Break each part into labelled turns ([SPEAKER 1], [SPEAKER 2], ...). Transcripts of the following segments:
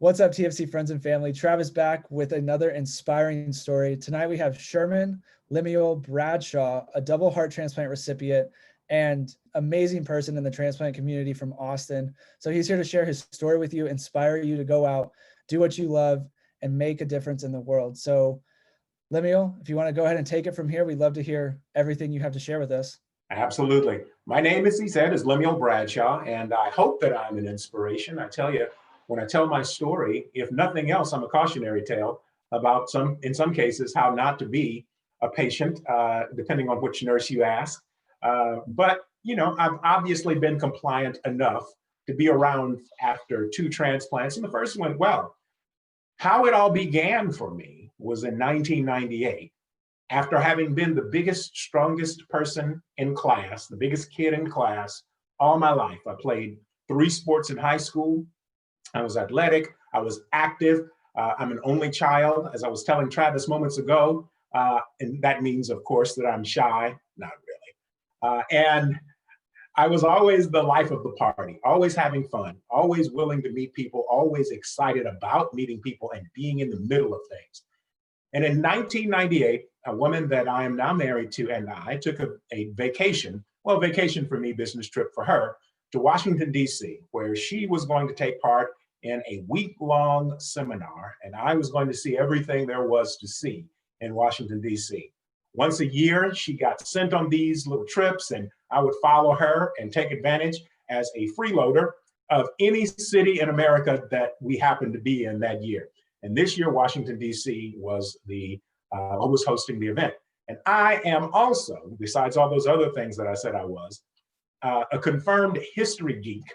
[SPEAKER 1] What's up, TFC friends and family? Travis back with another inspiring story. Tonight we have Sherman, Lemuel, Bradshaw, a double heart transplant recipient and amazing person in the transplant community from Austin. So he's here to share his story with you, inspire you to go out, do what you love, and make a difference in the world. So Lemuel, if you want to go ahead and take it from here, we'd love to hear everything you have to share with us.
[SPEAKER 2] Absolutely. My name, as he said, is Lemuel Bradshaw, and I hope that I'm an inspiration. I tell you, when I tell my story, if nothing else, I'm a cautionary tale about in some cases, how not to be a patient, depending on which nurse you ask. But, you know, I've obviously been compliant enough to be around after 2 transplants, and the first went well. How it all began for me was in 1998. After having been the biggest, strongest person in class, the biggest kid in class all my life. I played 3 sports in high school. I was athletic, I was active. I'm an only child, as I was telling Travis moments ago. And that means, of course, that I'm shy, not really. And I was always the life of the party, always having fun, always willing to meet people, always excited about meeting people and being in the middle of things. And in 1998, a woman that I am now married to and I took a vacation, well, vacation for me, business trip for her, to Washington, D.C., where she was going to take part in a week-long seminar, and I was going to see everything there was to see in Washington, D.C. Once a year, she got sent on these little trips, and I would follow her and take advantage as a freeloader of any city in America that we happened to be in that year. And this year, Washington, D.C. was hosting the event. And I am also, besides all those other things that I said I was, a confirmed history geek,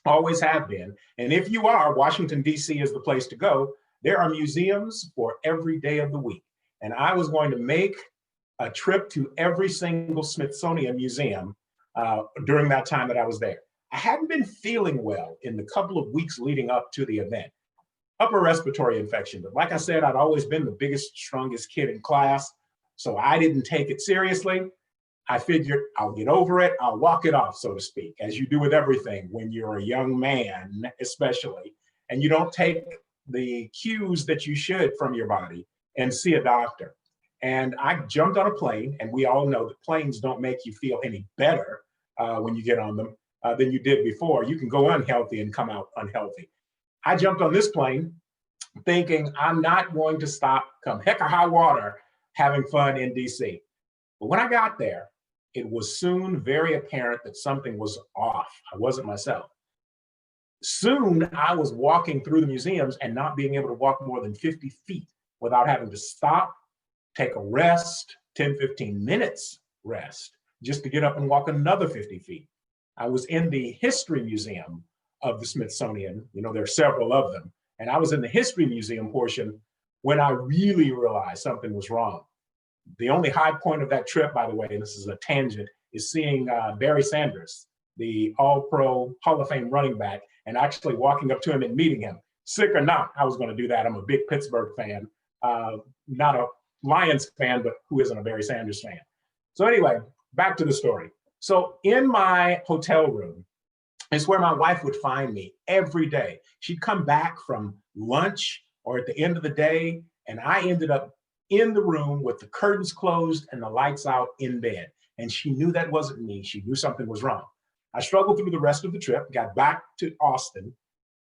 [SPEAKER 2] always have been. And if you are, Washington, D.C. is the place to go. There are museums for every day of the week. And I was going to make a trip to every single Smithsonian museum during that time that I was there. I hadn't been feeling well in the couple of weeks leading up to the event. Upper respiratory infection. But like I said, I'd always been the biggest, strongest kid in class. So I didn't take it seriously. I figured I'll get over it, I'll walk it off, so to speak, as you do with everything when you're a young man, especially, and you don't take the cues that you should from your body and see a doctor. And I jumped on a plane, and we all know that planes don't make you feel any better when you get on them than you did before. You can go unhealthy and come out unhealthy. I jumped on this plane thinking I'm not going to stop, come heck or high water, having fun in DC. But when I got there, it was soon very apparent that something was off. I wasn't myself. Soon, I was walking through the museums and not being able to walk more than 50 feet without having to stop, take a rest, 10, 15 minutes rest, just to get up and walk another 50 feet. I was in the History Museum of the Smithsonian. You know, there are several of them. And I was in the History Museum portion when I really realized something was wrong. The only high point of that trip, by the way, and this is a tangent, is seeing Barry Sanders, the All-Pro Hall of Fame running back, and actually walking up to him and meeting him. Sick or not, I was going to do that. I'm a big Pittsburgh fan, not a Lions fan, but who isn't a Barry Sanders fan? So anyway, back to the story. So in my hotel room is where my wife would find me every day. She'd come back from lunch or at the end of the day, and I ended up in the room with the curtains closed and the lights out in bed. And she knew that wasn't me. She knew something was wrong. I struggled through the rest of the trip, got back to Austin.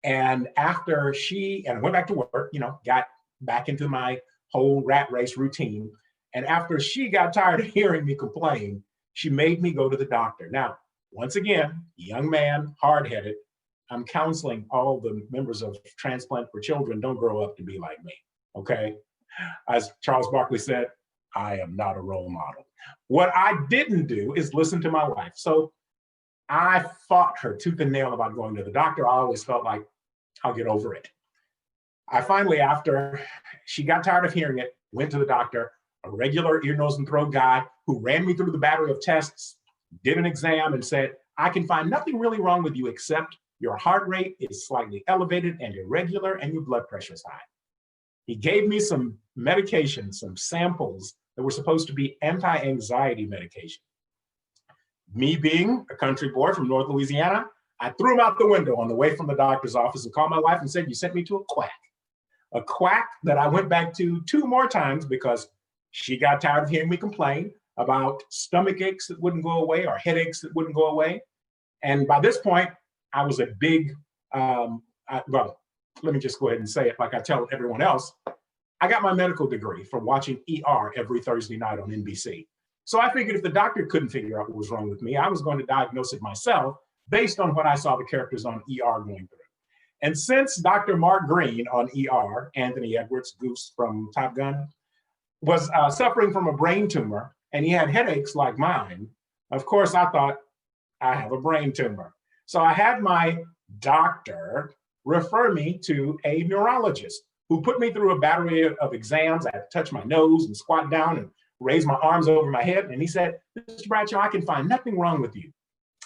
[SPEAKER 2] And after I went back to work, got back into my whole rat race routine. And after she got tired of hearing me complain, she made me go to the doctor. Now, once again, young man, hard-headed, I'm counseling all the members of Transplant for Children, don't grow up to be like me, okay? As Charles Barkley said, I am not a role model. What I didn't do is listen to my wife. So I fought her tooth and nail about going to the doctor. I always felt like I'll get over it. I finally, after she got tired of hearing it, went to the doctor, a regular ear, nose, and throat guy who ran me through the battery of tests, did an exam and said, I can find nothing really wrong with you except your heart rate is slightly elevated and irregular and your blood pressure is high. He gave me some medication, some samples that were supposed to be anti-anxiety medication. Me being a country boy from North Louisiana, I threw him out the window on the way from the doctor's office and called my wife and said, you sent me to a quack that I went back to 2 more times because she got tired of hearing me complain about stomach aches that wouldn't go away or headaches that wouldn't go away. And by this point, I was a big, well, let me just go ahead and say it like I tell everyone else. I got my medical degree from watching ER every Thursday night on NBC. So I figured if the doctor couldn't figure out what was wrong with me, I was going to diagnose it myself based on what I saw the characters on ER going through. And since Dr. Mark Green on ER, Anthony Edwards, Goose from Top Gun, was suffering from a brain tumor and he had headaches like mine, of course I thought, I have a brain tumor. So I had my doctor refer me to a neurologist who put me through a battery of exams. I had to touch my nose and squat down and raise my arms over my head. And he said, Mr. Bradshaw, I can find nothing wrong with you,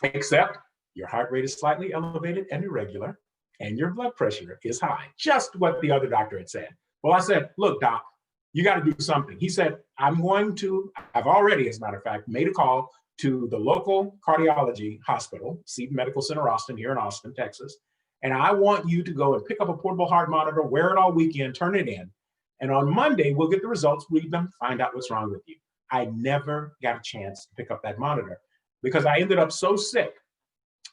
[SPEAKER 2] except your heart rate is slightly elevated and irregular, and your blood pressure is high. Just what the other doctor had said. Well, I said, look, doc, you got to do something. He said, I've already, as a matter of fact, made a call to the local cardiology hospital, Seton Medical Center, Austin, here in Austin, Texas. And I want you to go and pick up a portable heart monitor, wear it all weekend, turn it in. And on Monday, we'll get the results, read them, find out what's wrong with you. I never got a chance to pick up that monitor because I ended up so sick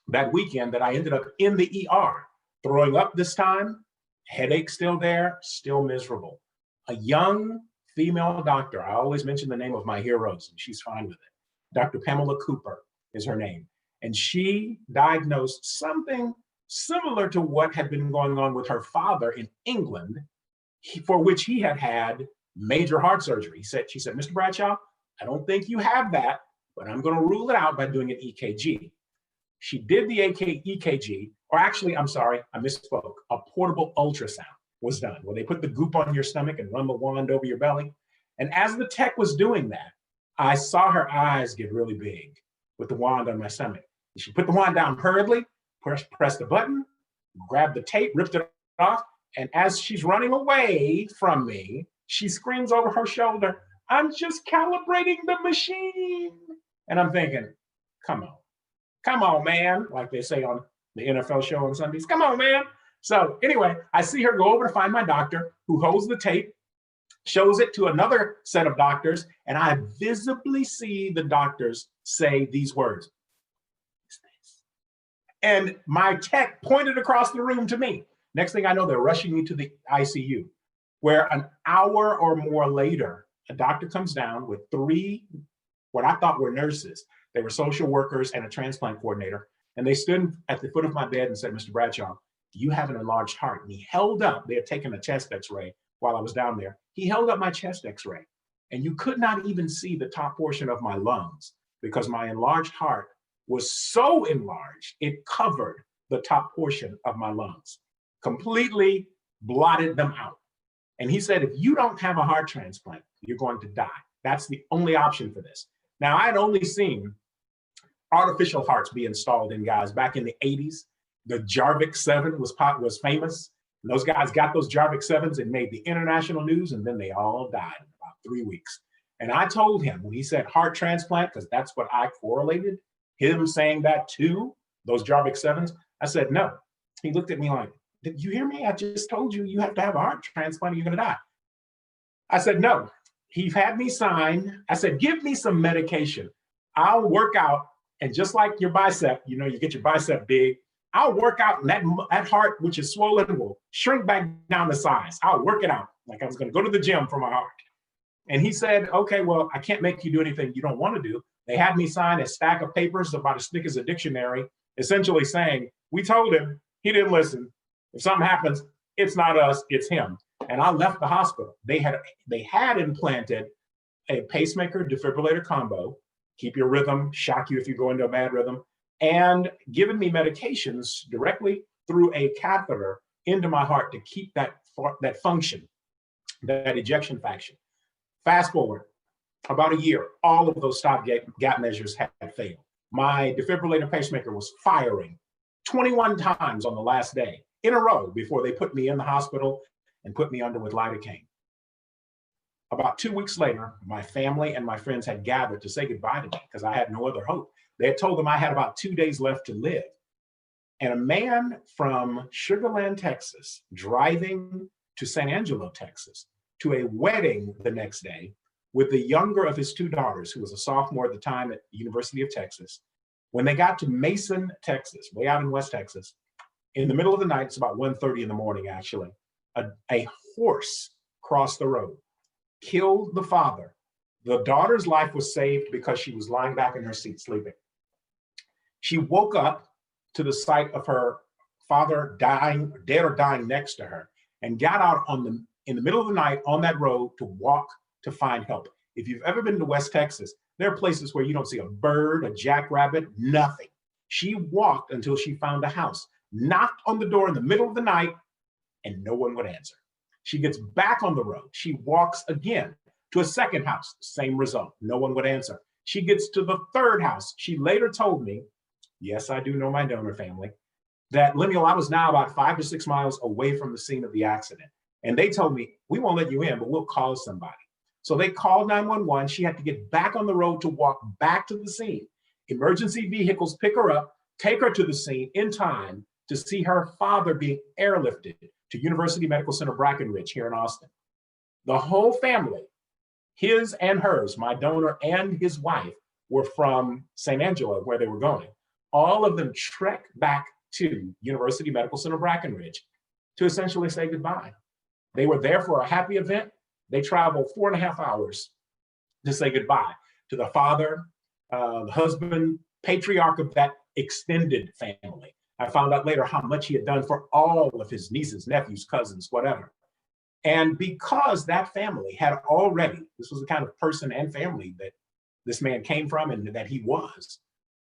[SPEAKER 2] that weekend that I ended up in the ER, throwing up this time, headache still there, still miserable. A young female doctor, I always mention the name of my heroes, and she's fine with it. Dr. Pamela Cooper is her name. And she diagnosed something similar to what had been going on with her father in England, for which he had had major heart surgery. She said, Mr. Bradshaw, I don't think you have that, but I'm going to rule it out by doing an EKG. She did the EKG, or actually, I'm sorry, I misspoke. A portable ultrasound was done, where they put the goop on your stomach and run the wand over your belly. And as the tech was doing that, I saw her eyes get really big with the wand on my stomach. She put the wand down hurriedly, pressed the button, grabbed the tape, ripped it off, and as she's running away from me, she screams over her shoulder, I'm just calibrating the machine. And I'm thinking, come on, man, like they say on the NFL show on Sundays, come on, man. So anyway, I see her go over to find my doctor who holds the tape, shows it to another set of doctors, and I visibly see the doctors say these words. And my tech pointed across the room to me. Next thing I know, they're rushing me to the ICU, where an hour or more later, a doctor comes down with 3, what I thought were nurses. They were social workers and a transplant coordinator. And they stood at the foot of my bed and said, Mr. Bradshaw, you have an enlarged heart. And he held up, they had taken a chest x-ray while I was down there. He held up my chest x-ray. And you could not even see the top portion of my lungs because my enlarged heart was so enlarged, it covered the top portion of my lungs, completely blotted them out. And he said, if you don't have a heart transplant, you're going to die. That's the only option for this. Now, I had only seen artificial hearts be installed in guys back in the 80s. The Jarvik 7 was famous. And those guys got those Jarvik 7s and made the international news, and then they all died in about 3 weeks. And I told him when he said heart transplant, because that's what I correlated, him saying that to those Jarvik 7s, I said, no. He looked at me like, did you hear me? I just told you have to have a heart transplant or you're going to die. I said, no. He had me sign. I said, give me some medication. I'll work out. And just like your bicep, you get your bicep big. I'll work out and that heart, which is swollen, will shrink back down to size. I'll work it out. Like I was going to go to the gym for my heart. And he said, okay, well, I can't make you do anything you don't want to do. They had me sign a stack of papers about as thick as a dictionary, essentially saying, we told him, he didn't listen. If something happens, it's not us, it's him. And I left the hospital. They had implanted a pacemaker defibrillator combo, keep your rhythm, shock you if you go into a bad rhythm, and given me medications directly through a catheter into my heart to keep that function, that ejection fraction. Fast forward about a year, all of those stopgap measures had failed. My defibrillator pacemaker was firing 21 times on the last day in a row before they put me in the hospital and put me under with lidocaine. About 2 weeks later, my family and my friends had gathered to say goodbye to me because I had no other hope. They had told them I had about 2 days left to live. And a man from Sugar Land, Texas, driving to San Angelo, Texas, to a wedding the next day with the younger of his two daughters, who was a sophomore at the time at the University of Texas. When they got to Mason, Texas, way out in West Texas, in the middle of the night, it's about 1:30 in the morning, actually, a horse crossed the road, killed the father. The daughter's life was saved because she was lying back in her seat sleeping. She woke up to the sight of her father dying, dead or dying next to her, and got out in the middle of the night on that road to walk to find help. If you've ever been to West Texas, there are places where you don't see a bird, a jackrabbit, nothing. She walked until she found a house, knocked on the door in the middle of the night, and no one would answer. She gets back on the road. She walks again to a second house, same result. No one would answer. She gets to the third house. She later told me, yes, I do know my donor family, that Lemuel, I was now about 5 to 6 miles away from the scene of the accident. And they told me, we won't let you in, but we'll call somebody. So they called 911. She had to get back on the road to walk back to the scene. Emergency vehicles pick her up, take her to the scene in time to see her father being airlifted to University Medical Center Brackenridge here in Austin. The whole family, his and hers, my donor and his wife, were from San Angelo, where they were going. All of them trekked back to University Medical Center Brackenridge to essentially say goodbye. They were there for a happy event. They traveled 4.5 hours to say goodbye to the father, the husband, patriarch of that extended family. I found out later how much he had done for all of his nieces, nephews, cousins, whatever. And because that family had already, this was the kind of person and family that this man came from and that he was,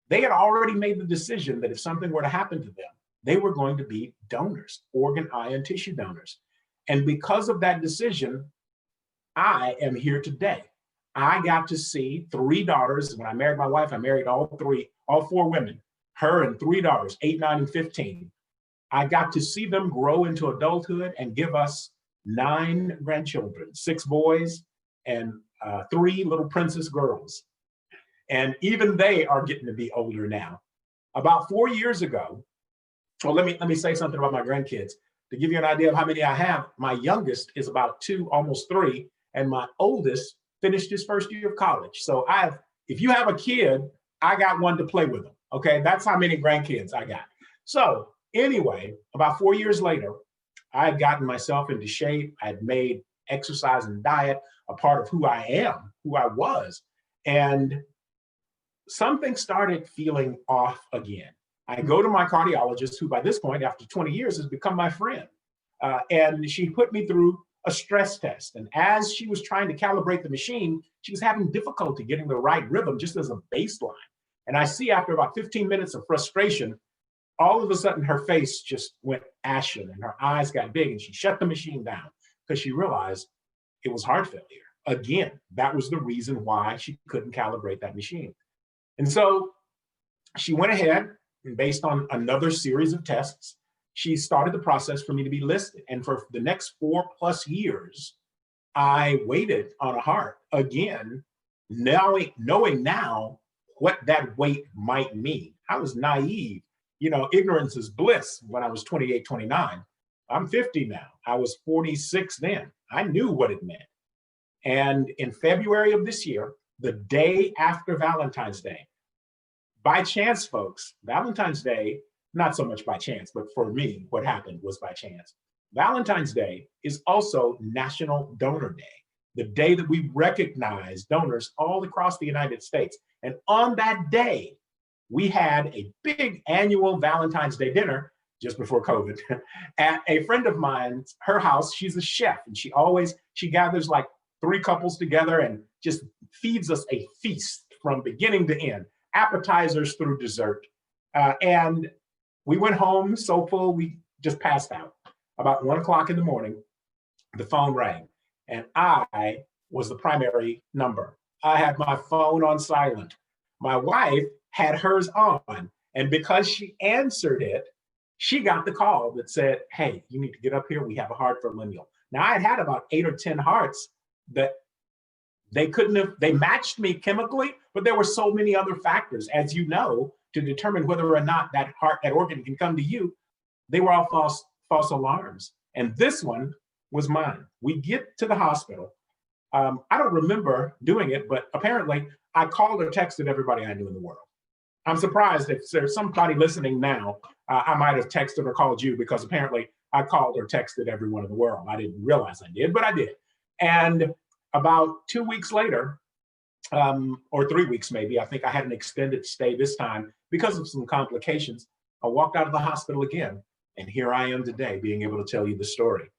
[SPEAKER 2] they had already made the decision that if something were to happen to them, they were going to be donors, organ, eye, and tissue donors. And because of that decision, I am here today. I got to see 3 daughters. When I married my wife, I married all 4 women, her and 3 daughters, 8, 9, and 15. I got to see them grow into adulthood and give us 9 grandchildren, 6 boys and 3 little princess girls. And even they are getting to be older now. About 4 years ago, well, let me say something about my grandkids. To give you an idea of how many I have, my youngest is about 2, almost 3, and my oldest finished his first year of college. So if you have a kid, I got one to play with them. Okay, that's how many grandkids I got. So anyway, about 4 years later, I had gotten myself into shape. I had made exercise and diet a part of who I am, who I was. And something started feeling off again. I go to my cardiologist, who by this point, after 20 years, has become my friend. And she put me through a stress test. And as she was trying to calibrate the machine, she was having difficulty getting the right rhythm just as a baseline. And I see after about 15 minutes of frustration, all of a sudden her face just went ashen and her eyes got big and she shut the machine down because she realized it was heart failure. Again, that was the reason why she couldn't calibrate that machine. And so she went ahead and based on another series of tests, she started the process for me to be listed. And for the next 4+ years, I waited on a heart again, knowing now what that wait might mean. I was naive. You know, ignorance is bliss when I was 28, 29. I'm 50 now. I was 46 then. I knew what it meant. And in February of this year, the day after Valentine's Day, by chance, folks, Valentine's Day, not so much by chance, but for me, what happened was by chance. Valentine's Day is also National Donor Day, the day that we recognize donors all across the United States. And on that day, we had a big annual Valentine's Day dinner just before COVID at a friend of mine's, her house. She's a chef and she gathers like 3 couples together and just feeds us a feast from beginning to end, appetizers through dessert. And we went home so full, we just passed out. About 1 o'clock in the morning, the phone rang and I was the primary number. I had my phone on silent. My wife had hers on. And because she answered it, she got the call that said, hey, you need to get up here. We have a heart for Lemuel. Now I had about 8 or 10 hearts that they matched me chemically, but there were so many other factors. As you know, to determine whether or not that organ can come to you, they were all false alarms. And this one was mine. We get to the hospital. I don't remember doing it, but apparently I called or texted everybody I knew in the world. I'm surprised if there's somebody listening now, I might have texted or called you, because apparently I called or texted everyone in the world. I didn't realize I did, but I did. And about 2 weeks later, or 3 weeks maybe, I think I had an extended stay this time because of some complications. I walked out of the hospital again, and here I am today being able to tell you the story.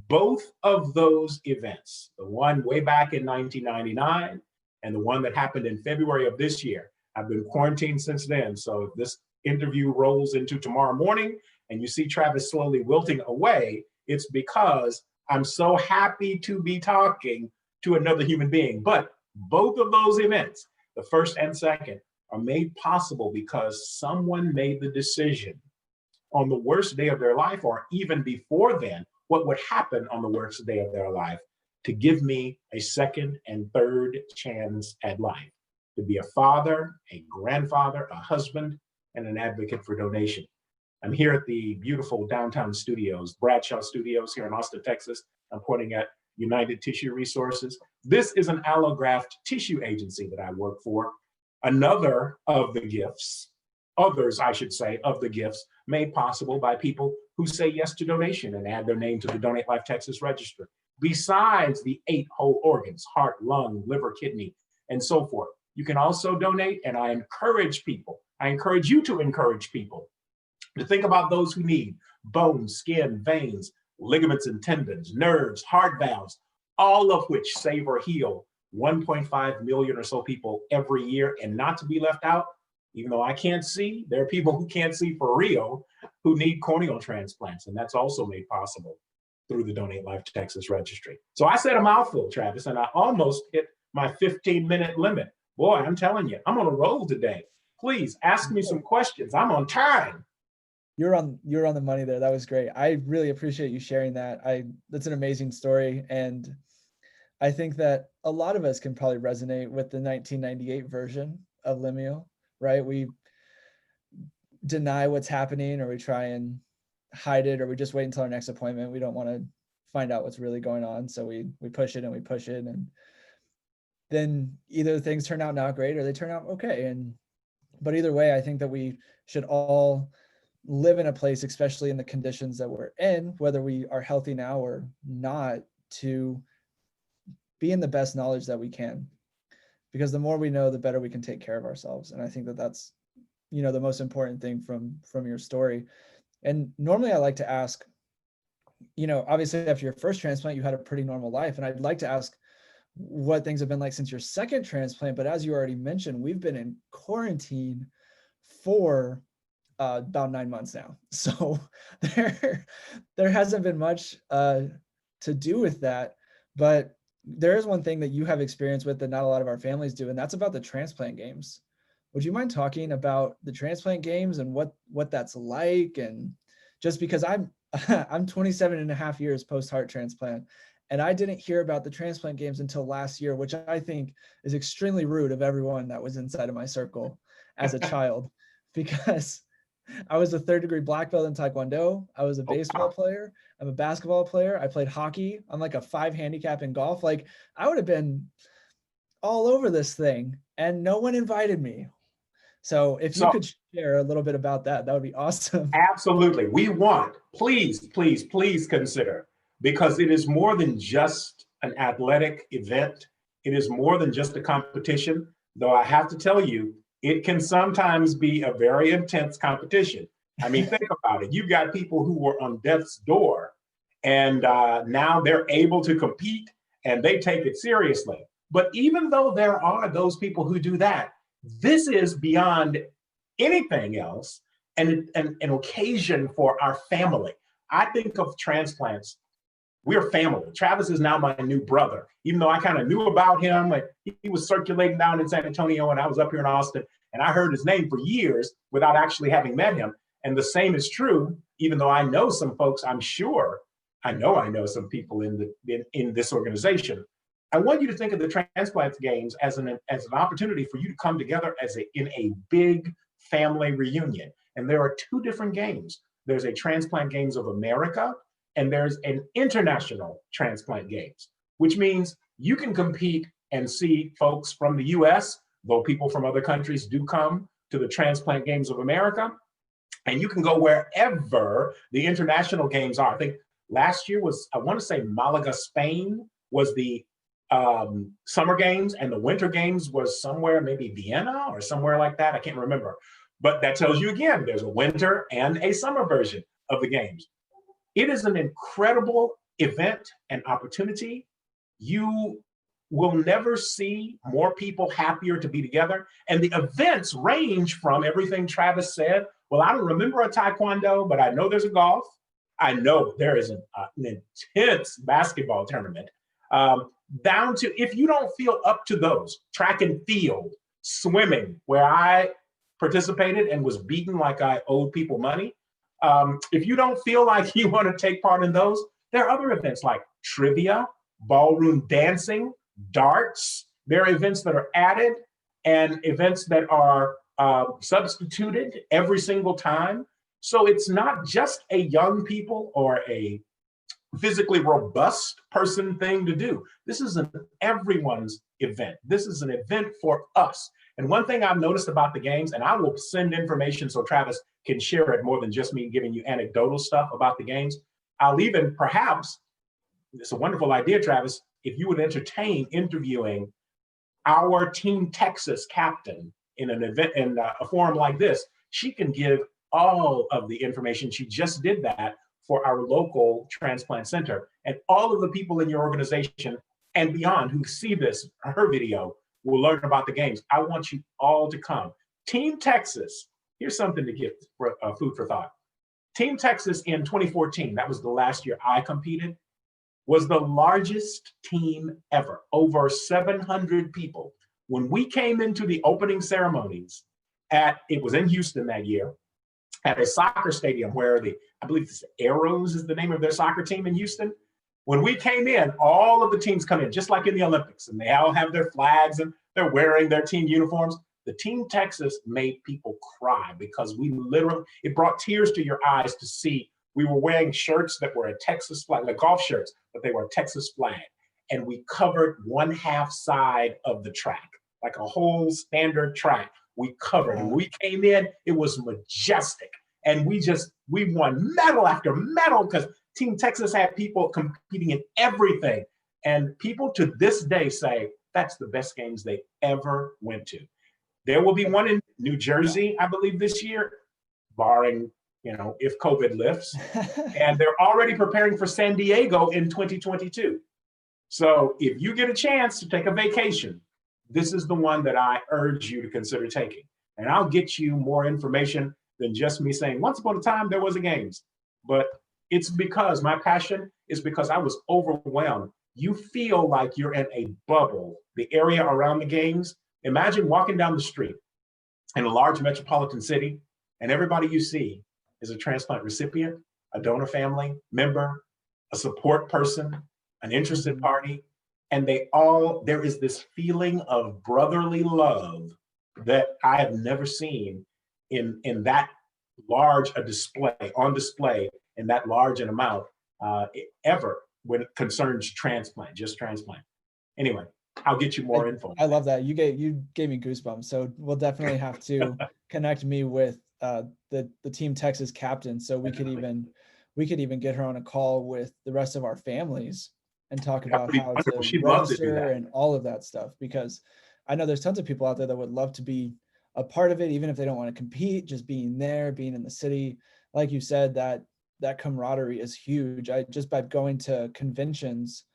[SPEAKER 2] Both of those events, the one way back in 1999 and the one that happened in February of this year, I've been quarantined since then. So if this interview rolls into tomorrow morning and you see Travis slowly wilting away, it's because I'm so happy to be talking to another human being. But both of those events, the first and second, are made possible because someone made the decision on the worst day of their life, or even before then, what would happen on the worst day of their life, to give me a second and third chance at life, to be a father, a grandfather, a husband, and an advocate for donation. I'm here at the beautiful downtown studios, Bradshaw Studios here in Austin, Texas. I'm pointing at United Tissue Resources. This is an allograft tissue agency that I work for. Another of the gifts, others, I should say, of the gifts made possible by people who say yes to donation and add their name to the Donate Life Texas Register. Besides the 8 whole organs, heart, lung, liver, kidney, and so forth. You can also donate, and I encourage you to encourage people to think about those who need bones, skin, veins, ligaments and tendons, nerves, heart valves, all of which save or heal 1.5 million or so people every year. And not to be left out, even though I can't see, there are people who can't see for real who need corneal transplants, and that's also made possible through the Donate Life Texas Registry. So I said a mouthful, Travis, and I almost hit my 15-minute limit. Boy, I'm telling you, I'm on a roll today. Please ask me some questions. I'm on time.
[SPEAKER 1] You're on the money there. That was great. I really appreciate you sharing that. That's an amazing story. And I think that a lot of us can probably resonate with the 1998 version of Lemuel, right? We deny what's happening, or we try and hide it, or we just wait until our next appointment. We don't want to find out what's really going on. So we push it and we push it. And then either things turn out not great or they turn out okay. But either way, I think that we should all live in a place, especially in the conditions that we're in, whether we are healthy now or not, to be in the best knowledge that we can, because the more we know, the better we can take care of ourselves. And I think that that's, the most important thing from your story. And normally I like to ask, obviously after your first transplant, you had a pretty normal life. And I'd like to ask what things have been like since your second transplant. But as you already mentioned, we've been in quarantine for about 9 months now. So there hasn't been much to do with that. But there is one thing that you have experience with that not a lot of our families do, and that's about the Transplant Games. Would you mind talking about the Transplant Games and what that's like? And just because I'm 27 and a half years post-heart transplant, and I didn't hear about the Transplant Games until last year, which I think is extremely rude of everyone that was inside of my circle as a child, because I was a 3rd-degree black belt in Taekwondo. I was a baseball player. I'm a basketball player. I played hockey. I'm like a 5 handicap in golf. Like, I would have been all over this thing, and no one invited me. So if you could share a little bit about that, that would be awesome.
[SPEAKER 2] Absolutely. We want, please consider, because it is more than just an athletic event. It is more than just a competition, though I have to tell you, it can sometimes be a very intense competition. I mean, think about it. You've got people who were on death's door, and now they're able to compete, and they take it seriously. But even though there are those people who do that, this is beyond anything else and an occasion for our family. I think of transplants, we're family. Travis is now my new brother, even though I kind of knew about him. He was circulating down in San Antonio, and I was up here in Austin, and I heard his name for years without actually having met him. And the same is true, even though I know some folks, I know some people in this organization. I want you to think of the Transplant Games as an opportunity for you to come together in a big family reunion. And there are two different games. There's a Transplant Games of America, and there's an international Transplant Games, which means you can compete and see folks from the US, though people from other countries do come to the Transplant Games of America. And you can go wherever the international games are. I think last year was, I want to say Malaga, Spain was the summer games, and the winter games was somewhere, maybe Vienna or somewhere like that. I can't remember. But that tells you again, there's a winter and a summer version of the games. It is an incredible event and opportunity. You will never see more people happier to be together. And the events range from everything Travis said. Well, I don't remember a taekwondo, but I know there's a golf. I know there is an intense basketball tournament. Down to, if you don't feel up to those, track and field, swimming, where I participated and was beaten like I owed people money. If you don't feel like you want to take part in those, there are other events like trivia, ballroom dancing, darts. There are events that are added and events that are substituted every single time. So it's not just a young people or a physically robust person thing to do. This is an everyone's event. This is an event for us. And one thing I've noticed about the games, and I will send information so Travis can share it more than just me giving you anecdotal stuff about the games. I'll even perhaps, it's a wonderful idea, Travis, if you would entertain interviewing our Team Texas captain in an event, in a forum like this. She can give all of the information. She just did that for our local transplant center. And all of the people in your organization and beyond who see this, her video, will learn about the games. I want you all to come. Team Texas, here's something to get for, food for thought. Team Texas in 2014, that was the last year I competed, was the largest team ever, over 700 people. When we came into the opening ceremonies it was in Houston that year, at a soccer stadium where I believe it's Arrows is the name of their soccer team in Houston. When we came in, all of the teams come in, just like in the Olympics, and they all have their flags and they're wearing their team uniforms. The Team Texas made people cry because it brought tears to your eyes to see. We were wearing shirts that were a Texas flag, like golf shirts, but they were a Texas flag. And we covered one half side of the track, like a whole standard track. We covered. And when we came in, it was majestic. And we won medal after medal because Team Texas had people competing in everything. And people to this day say that's the best games they ever went to. There will be one in New Jersey, I believe, this year, barring, if COVID lifts. And they're already preparing for San Diego in 2022. So if you get a chance to take a vacation, this is the one that I urge you to consider taking. And I'll get you more information than just me saying, once upon a time, there was a games. But it's because my passion is because I was overwhelmed. You feel like you're in a bubble, the area around the games. Imagine walking down the street in a large metropolitan city, and everybody you see is a transplant recipient, a donor family member, a support person, an interested party. And there is this feeling of brotherly love that I have never seen in that large a display, on display in that large an amount ever when it concerns transplant, just transplant. Anyway, I'll get you more info.
[SPEAKER 1] I love that. You gave me goosebumps. So we'll definitely have to connect me with the Team Texas captain, so we could even get her on a call with the rest of our families and talk about how to register and all of that stuff, because I know there's tons of people out there that would love to be a part of it, even if they don't want to compete. Just being there, being in the city, like you said, that camaraderie is huge. Just by going to conventions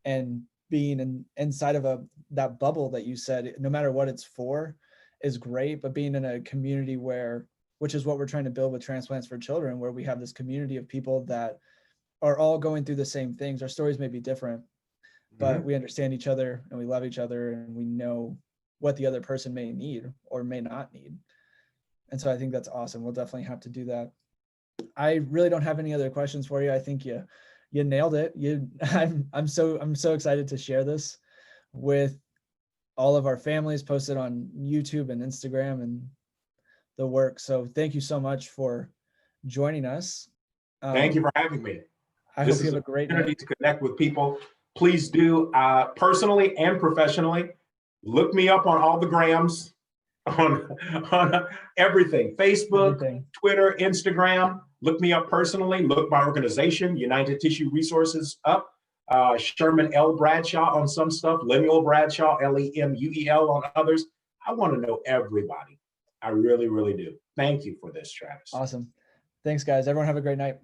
[SPEAKER 1] and being inside of that bubble that you said, no matter what it's for, is great. But being in a community which is what we're trying to build with Transplants for Children, where we have this community of people that are all going through the same things. Our stories may be different, but we understand each other and we love each other, and we know what the other person may need or may not need. And so I think that's awesome. We'll definitely have to do that. I really don't have any other questions for you. I think you nailed it. I'm so excited to share this with all of our families, post it on YouTube and Instagram and the work. So thank you so much for joining us.
[SPEAKER 2] Thank you for having me.
[SPEAKER 1] I
[SPEAKER 2] This
[SPEAKER 1] hope you
[SPEAKER 2] is
[SPEAKER 1] have
[SPEAKER 2] an
[SPEAKER 1] a great
[SPEAKER 2] opportunity
[SPEAKER 1] night.
[SPEAKER 2] to connect with people. Please do, personally and professionally, look me up on all the grams, on everything, Facebook,
[SPEAKER 1] Everything.
[SPEAKER 2] Twitter, Instagram. Look me up personally. Look my organization, United Tissue Resources, up. Sherman L. Bradshaw on some stuff, Lemuel Bradshaw, Lemuel on others. I want to know everybody. I really, really do. Thank you for this, Travis.
[SPEAKER 1] Awesome. Thanks, guys. Everyone have a great night.